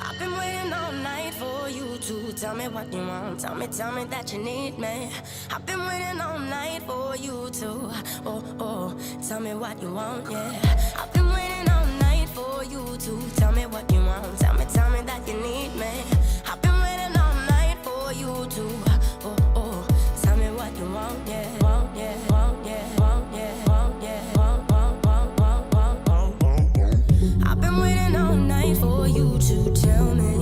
I've been waiting all night for you to tell me what you want. Tell me that you need me. I've been waiting all night for you to, tell me what you want, yeah. I've been waiting all night for you to tell me what you want. Tell me that you need me. I've been waiting all night for you to, tell me what you want, yeah. Want, yeah, want, yeah, want, yeah, want, yeah, want, want, want, want, want, want, want. I've been waiting all night for you to tell me